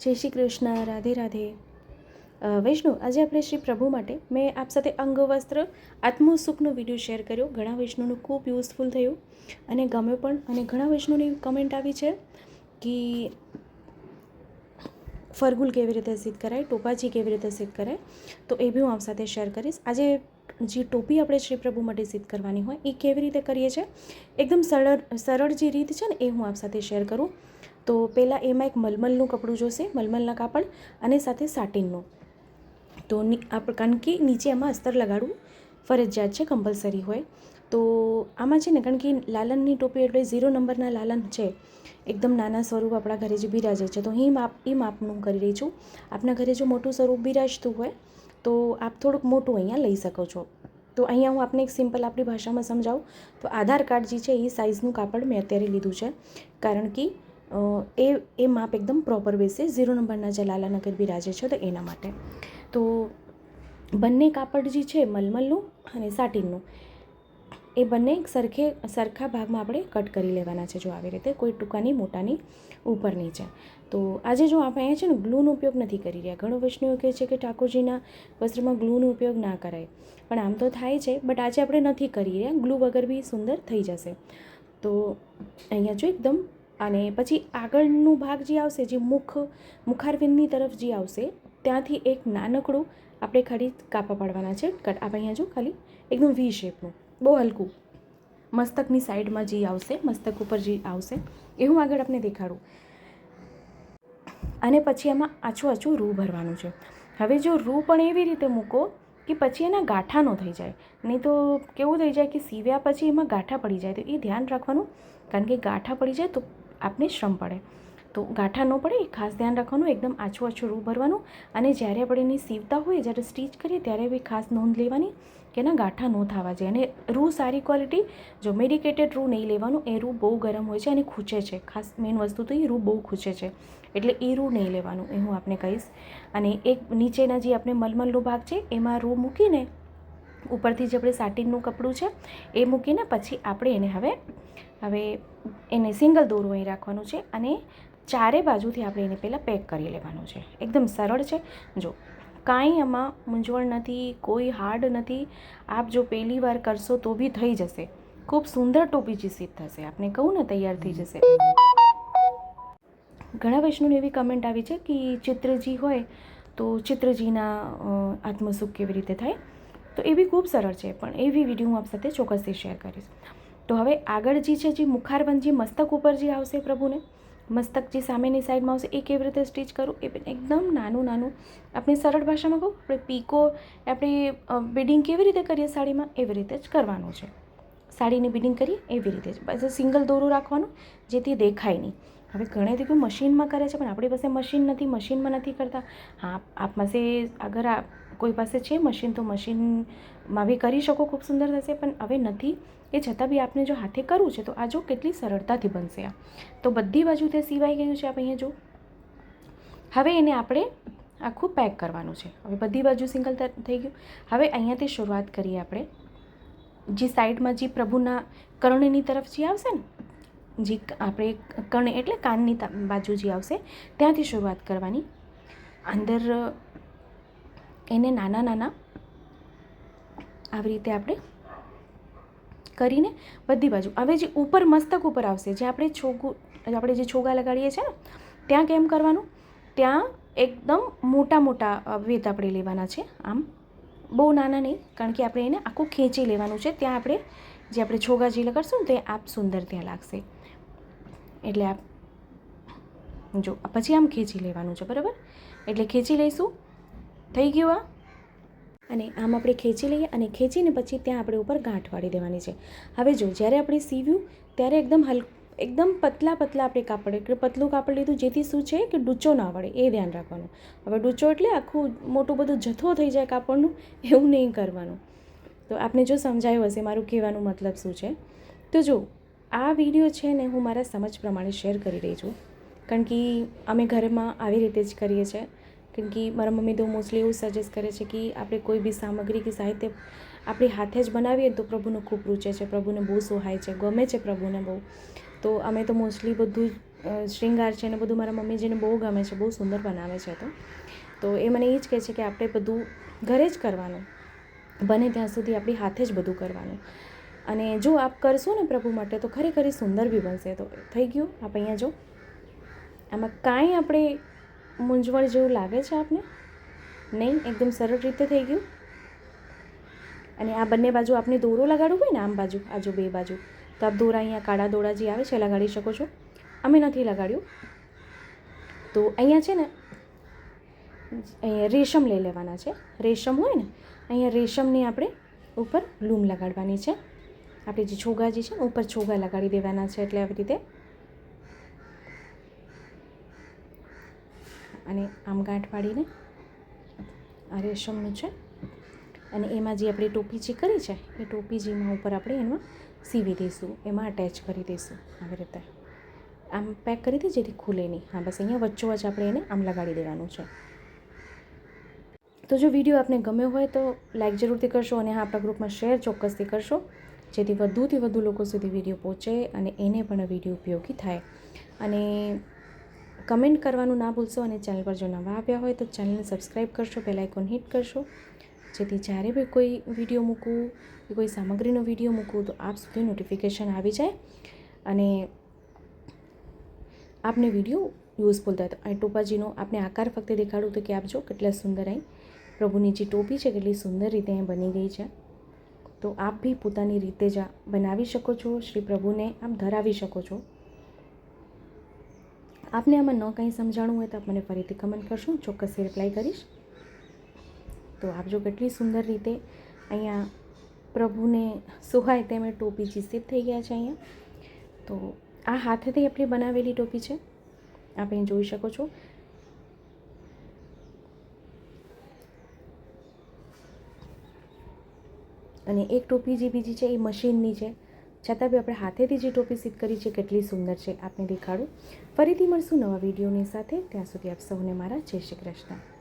જય શ્રી કૃષ્ણ, રાધે રાધે. વૈષ્ણુ, આજે આપણે શ્રી પ્રભુ માટે મેં આપ સાથે અંગવસ્ત્ર આત્મસુખનો વિડીયો શેર કર્યો. ઘણા વૈષ્ણવનું ખૂબ યુઝફુલ થયું અને ગમ્યો પણ. અને ઘણા વૈષ્ણવની કમેન્ટ આવી છે કે ફરગુલ કેવી રીતે સિદ્ધ કરાય, ટોપાજી કેવી રીતે સિદ્ધ કરાય, તો એ બી હું આપ સાથે શેર કરીશ. આજે જે ટોપી આપણે શ્રી પ્રભુ માટે સિદ્ધ કરવાની હોય એ કેવી રીતે કરીએ છીએ, એકદમ સરળ જે રીત છે ને એ હું આપ સાથે શેર કરું. તો પહેલાં એમાં એક મલમલનું કપડું જોશે, મલમલના કાપડ અને સાથે સાટિનનું. તો કારણ કે નીચે આમાં અસ્તર લગાડવું ફરજિયાત છે, કમ્પલસરી હોય. તો આમાં છે ને, કારણ કે લાલનની ટોપી એટલે 0 નંબરના લાલન છે, એકદમ નાના સ્વરૂપ આપણા ઘરે જે બિરાજે છે, તો એ માપનું કરી રહી છું. આપના ઘરે જો મોટું સ્વરૂપ બિરાજતું હોય તો આપ થોડુંક મોટું અહીંયા લઈ શકો છો. તો અહીંયા હું આપને એક સિમ્પલ આપણી ભાષામાં સમજાવું તો આધાર કાર્ડ જે છે એ સાઇઝનું કાપડ મેં અત્યારે લીધું છે, કારણ કે એ માપ એકદમ પ્રોપર બેસે. 0 નંબરના જે લાલાનગર બિરાજે છે તો એના માટે. તો બંને કાપડ જે છે મલમલનું અને સાટિનનું, એ બંને સરખા ભાગમાં આપણે કટ કરી લેવાના છે. જો આવી રીતે, કોઈ ટૂંકાની મોટાની ઉપર નીચે. તો આજે જો આપણે અહીંયા છે ને ગ્લૂનો ઉપયોગ નથી કરી રહ્યા. ઘણો વૈષ્ણવો કહે છે કે ઠાકોરજીના વસ્ત્રમાં ગ્લૂનો ઉપયોગ ના કરાય, પણ આમ તો થાય છે, બટ આજે આપણે નથી કરી રહ્યા. ગ્લૂ વગર બી સુંદર થઈ જશે. તો અહીંયા જો એકદમ, અને પછી આગળનો ભાગ જે આવશે, જે મુખારવિંદની તરફ જે આવશે, ત્યાંથી એક નાનકડું આપણે ખાલી કાપા પાડવાના છે. કટ આપણે અહીંયા જો ખાલી એકદમ વી શેપનું, બહુ હલકું, મસ્તકની સાઈડમાં જે આવશે, મસ્તક ઉપર જે આવશે એ હું આગળ આપને દેખાડું. અને પછી એમાં આછું રૂ ભરવાનું છે. હવે જો રૂ પણ એવી રીતે મૂકો કે પછી એના ગાંઠા ન થઈ જાય. નહીં તો કેવું થઈ જાય કે સીવ્યા પછી એમાં ગાંઠા પડી જાય, તો એ ધ્યાન રાખવાનું, કારણ કે ગાંઠા પડી જાય તો આપને શ્રમ પડે. તો ગાંઠા ન પડે એ ખાસ ધ્યાન રાખવાનું. એકદમ આછું રૂ ભરવાનું. અને જ્યારે આપણે એને સીવતા હોઈએ, જ્યારે સ્ટીચ કરીએ ત્યારે બી ખાસ નોંધ લેવાની કે એના ગાંઠા ન થવા જોઈએ. અને રૂ સારી ક્વોલિટી, જો મેડિકેટેડ રૂ નહીં લેવાનું, એ રૂ બહુ ગરમ હોય છે અને ખૂંચે છે. ખાસ મેઇન વસ્તુ તો એ રૂ બહુ ખૂંચે છે, એટલે એ રૂ નહીં લેવાનું, એ હું આપને કહીશ. અને એક નીચેના જે આપણે મલમલનો ભાગ છે એમાં રૂ મૂકીને ઉપરથી જે આપણે સાટિનનું કપડું છે એ મૂકીને પછી આપણે એને હવે એને સિંગલ દોરું અહીં રાખવાનું છે અને ચારે બાજુથી આપણે એને પહેલાં પેક કરી લેવાનું છે. એકદમ સરળ છે. જો કાંઈ આમાં મૂંઝવણ નથી, કોઈ હાર્ડ નથી. આપ જો પહેલી વાર કરશો તો બી થઈ જશે. ખૂબ સુંદર ટોપી જે સિદ્ધ થશે, આપને કહું ને, તૈયાર થઈ જશે. ઘણા વૈષ્ણવની એવી કમેન્ટ આવી છે કે ચિત્રજી હોય તો ચિત્રજીના આત્મસુખ કેવી રીતે થાય, તો એ બી ખૂબ સરળ છે, પણ એવી વિડીયો હું આપ સાથે ચોક્કસથી શેર કરીશ. તો હવે આગળ જે છે, જે મુખારબંધ જે મસ્તક ઉપર જે આવશે પ્રભુને, મસ્તક જે સામેની સાઈડમાં આવશે, એ કેવી રીતે સ્ટીચ કરું, એ એકદમ નાનું આપણે સરળ ભાષામાં કહું, આપણે પીકો, આપણે બિડિંગ કેવી રીતે કરીએ સાડીમાં, એવી રીતે જ કરવાનું છે. સાડીની બિડિંગ કરીએ એવી રીતે જ, બસ સિંગલ દોરું રાખવાનું, જેથી દેખાય નહીં. હવે ઘણે દીકરી મશીનમાં કરે છે, પણ આપણી પાસે મશીન નથી, મશીનમાં નથી કરતા. હા, આપ પાસે અગર કોઈ પાસે છે મશીન તો મશીનમાં બી કરી શકો, ખૂબ સુંદર થશે. પણ હવે નથી, એ છતાં બી આપને જો હાથે કરવું છે તો આ જો કેટલી સરળતાથી બનશે. આ તો બધી બાજુ તે સિવાઈ ગયું છે. આપણે અહીંયા જો, હવે એને આપણે આખું પેક કરવાનું છે. હવે બધી બાજુ સિંગલ થઈ ગયું. હવે અહીંયાથી શરૂઆત કરીએ આપણે. જે સાઈડમાં જે પ્રભુના કર્ણની તરફ જે આવશે ને, જે આપણે કર્ણ એટલે કાનની બાજુ જે આવશે, ત્યાંથી શરૂઆત કરવાની. અંદર એને નાના આવી રીતે આપણે કરીને બધી બાજુ. હવે જે ઉપર મસ્તક ઉપર આવશે, જે આપણે જે છોગા લગાડીએ છીએ ને, ત્યાં કેમ કરવાનું, ત્યાં એકદમ મોટા વેત આપણે લેવાના છે. આમ બહુ નાના નહીં, કારણ કે આપણે એને આખું ખેંચી લેવાનું છે. ત્યાં આપણે છોગા જે લગાડશું ને, તે આપ સુંદર ત્યાં લાગશે. એટલે આપ જો પછી આમ ખેંચી લેવાનું છે, બરાબર? એટલે ખેંચી લઈશું. થઈ ગયું આ. અને આમ આપણે ખેંચી લઈએ અને ખેંચીને પછી ત્યાં આપણે ઉપર ગાંઠ વાળી દેવાની છે. હવે જો જ્યારે આપણે સીવ્યું ત્યારે એકદમ પતલા આપણે કાપડ, એટલે પતલું કાપડ લીધું, જેથી શું છે કે ડૂચો ના વળે, એ ધ્યાન રાખવાનું. હવે ડૂચો એટલે આખું મોટું બધું જથ્થો થઈ જાય કાપડનું, એવું નહીં કરવાનું. તો આપને જો સમજાયું હશે મારું કહેવાનું મતલબ શું છે. તો જો આ વિડીયો છે ને, હું મારા સમજ પ્રમાણે શેર કરી રહી છું, કારણ કે અમે ઘરમાં આવી રીતે જ કરીએ છીએ. કારણ કે મારા મમ્મી તો મોસ્ટલી એવું સજેસ્ટ કરે છે કે આપણે કોઈ બી સામગ્રી કે સાહિત્ય આપણે હાથે જ બનાવીએ તો પ્રભુને ખૂબ રૂચે છે, પ્રભુને બહુ સોહાય છે, ગમે છે પ્રભુને બહુ. તો અમે તો મોસ્ટલી બધું શૃંગાર છે ને બધું મારા મમ્મીજીને બહુ ગમે છે, બહુ સુંદર બનાવે છે. તો એ મને એ જ કહે છે કે આપણે બધું ઘરે જ કરવાનું, બને ત્યાં સુધી આપણી હાથે જ બધું કરવાનું. અને જો આપ કરશો ને પ્રભુ માટે તો ખરેખર એ સુંદર બી બનશે. તો થઈ ગયું. આપ અહીંયા જો, આમાં કાંઈ આપણે મૂંઝવણ જેવું લાગે છે આપને? નહીં, એકદમ સરળ રીતે થઈ ગયું. અને આ બંને બાજુ આપને દોરો લગાડવું હોય ને, આમ બાજુ, આ જો બે બાજુ, તો આપ દોરા અહીંયા કાળા દોરા જે આવે છે લગાડી શકો છો. અમે નથી લગાડ્યું. તો અહીંયા છે ને, અહીંયા રેશમ લઈ લેવાના છે. રેશમ હોય ને, અહીંયા રેશમની આપણે ઉપર લૂમ લગાડવાની છે. આપણે જે છોગા જે છે ને ઉપર છોગા લગાડી દેવાના છે. એટલે આવી રીતે અને આમ ગાંઠ પાડીને આ રેશમનું છે. અને એમાં જે આપણે ટોપી જે કરી છે એ ટોપી જેમાં ઉપર આપણે એમાં સીવી દઈશું, એમાં અટેચ કરી દઈશું. આવી રીતે આમ પેક કરી દઈએ જેથી ખુલે નહીં. હા, બસ અહીંયા વચ્ચોવચ્ચ આપણે એને આમ લગાડી દેવાનું છે. તો જો વિડીયો આપને ગમ્યો હોય તો લાઈક જરૂરથી કરશો અને હા, આપણા ગ્રુપમાં શેર ચોક્કસથી કરશો, જેથી વધુથી વધુ લોકો સુધી વિડીયો પહોંચે અને એને પણ વિડીયો ઉપયોગી થાય. અને કમેન્ટ કરવાનું ના ભૂલશો. અને ચેનલ પર જો નવા આવ્યા હોય તો ચેનલને સબસ્ક્રાઈબ કરશો, બેલ આઇકોન હિટ કરશો, જેથી જ્યારે બી કોઈ વિડીયો મૂકું કે કોઈ સામગ્રીનો વિડીયો મૂકું તો આપ સુધી નોટિફિકેશન આવી જાય અને આપને વિડીયો યુઝફુલ થાય. તો અહીં ટોપાજીનો આપને આકાર ફક્ત દેખાડું તો કે આપ જો કેટલા સુંદર અહીં પ્રભુની જે ટોપી છે કેટલી સુંદર રીતે અહીં બની ગઈ છે. તો આપ બી પોતાની રીતે જ બનાવી શકો છો, શ્રી પ્રભુને આપ ધરાવી શકો છો. આપને આમાં ન કંઈ સમજાણું હોય તો આપ મને ફરીથી કમેન્ટ કરશો, ચોક્કસ રિપ્લાય કરીશ. તો આપ જો કેટલી સુંદર રીતે અહીંયા પ્રભુને સુહાય તેમ ટોપી ચીસીત થઈ ગયા છે અહીંયા. તો આ હાથેથી આપણી બનાવેલી ટોપી છે, આપ અહીં જોઈ શકો છો. અને એક ટોપી જે બીજી છે એ મશીનની છે, છતાં બી આપણે હાથેથી જે ટોપી સીધ કરી છે કેટલી સુંદર છે આપને દેખાડું. ફરીથી મળશું નવા વિડીયોની સાથે. ત્યાં સુધી આપ સૌને મારા જય શ્રી કૃષ્ણ.